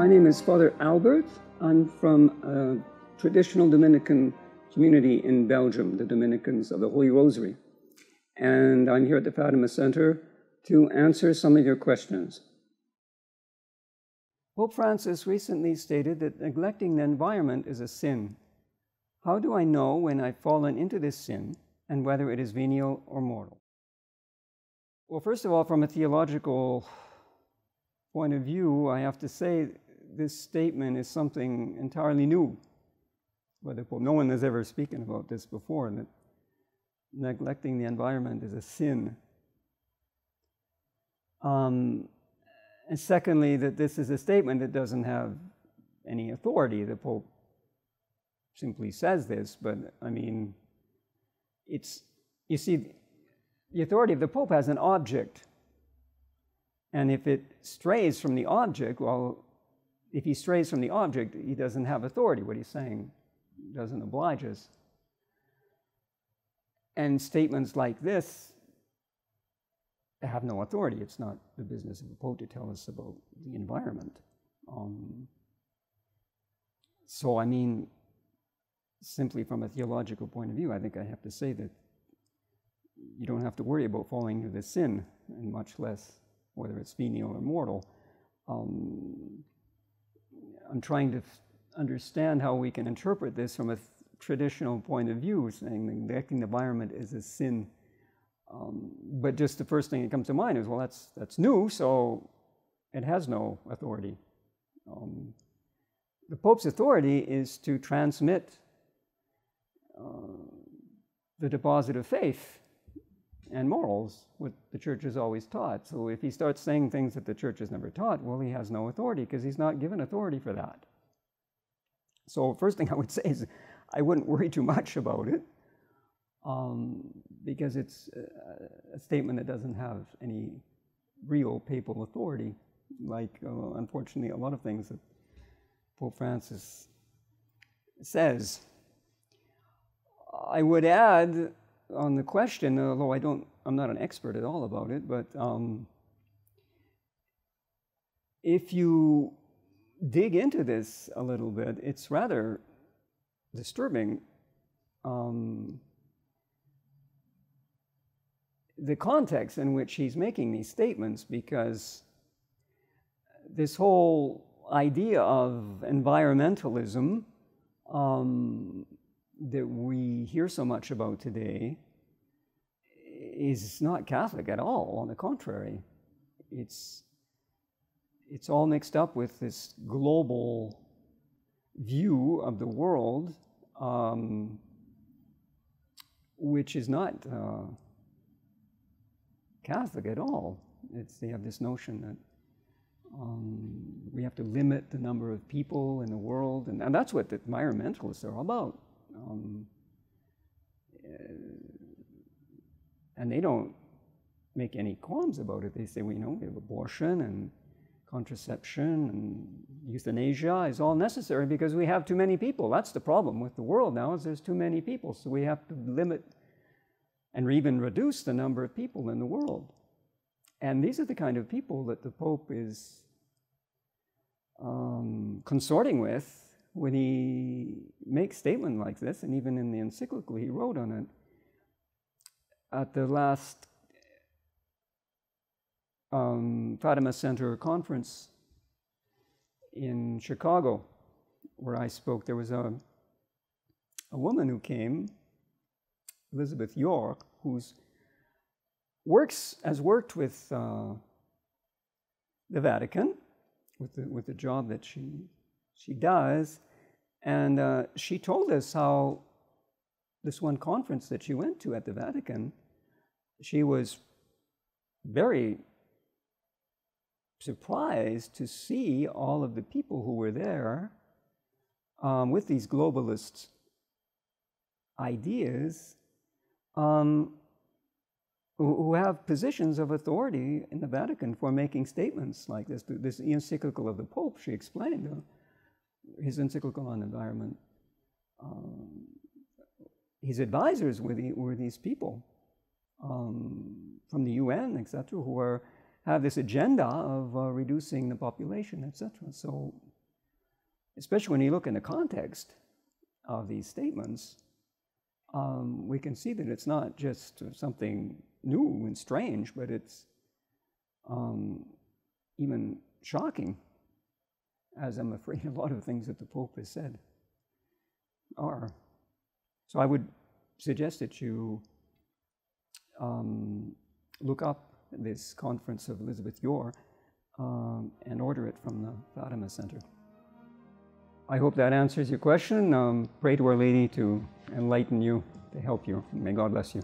My name is Father Albert. I'm from a traditional Dominican community in Belgium, the Dominicans of the Holy Rosary. And I'm here at the Fatima Center to answer some of your questions. Pope Francis recently stated that neglecting the environment is a sin. How do I know when I've fallen into this sin and whether it is venial or mortal? Well, first of all, from a theological point of view, I have to say this statement is something entirely new. No one has ever spoken about this before, that neglecting the environment is a sin. And secondly, that this is a statement that doesn't have any authority. The Pope simply says this, but I mean, you see, the authority of the Pope has an object. And if it strays from the object, well, if he strays from the object, he doesn't have authority. What he's saying doesn't oblige us. And statements like this have no authority. It's not the business of the Pope to tell us about the environment. So, I mean, simply from a theological point of view, I think I have to say that you don't have to worry about falling into this sin, and much less whether it's venial or mortal. I'm trying to understand how we can interpret this from a traditional point of view, saying neglecting the environment is a sin. But just the first thing that comes to mind is, well, that's new, so it has no authority. The Pope's authority is to transmit the deposit of faith and morals, what the Church has always taught. So if he starts saying things that the Church has never taught, well, he has no authority because he's not given authority for that. So first thing I would say is I wouldn't worry too much about it because it's a statement that doesn't have any real papal authority, like unfortunately a lot of things that Pope Francis says. I would add on the question, although I'm not an expert at all about it, but if you dig into this a little bit, it's rather disturbing. The context in which he's making these statements, because this whole idea of environmentalism that we hear so much about today is not Catholic at all. On the contrary, it's all mixed up with this global view of the world, which is not Catholic at all. They have this notion that we have to limit the number of people in the world, and that's what the environmentalists are all about. And they don't make any qualms about it. They say, we have abortion and contraception and euthanasia is all necessary because we have too many people. That's the problem with the world now, is there's too many people. So we have to limit and even reduce the number of people in the world. And these are the kind of people that the Pope is consorting with when he makes statements like this, and even in the encyclical he wrote on it. At the last Fatima Center conference in Chicago, where I spoke, there was a woman who came, Elizabeth York, who has worked with the Vatican, with the job that she does, and she told us how this one conference that she went to at the Vatican, she was very surprised to see all of the people who were there with these globalist ideas, who have positions of authority in the Vatican for making statements like this. This encyclical of the Pope, she explained, his encyclical on environment. His advisors were these people from the UN, etc., who have this agenda of reducing the population, etc. So especially when you look in the context of these statements, we can see that it's not just something new and strange, but it's even shocking, as I'm afraid a lot of things that the Pope has said are. So I would suggest that you look up this Conference of Elizabeth Yor and order it from the Fatima Center. I hope that answers your question. Pray to Our Lady to enlighten you, to help you. May God bless you.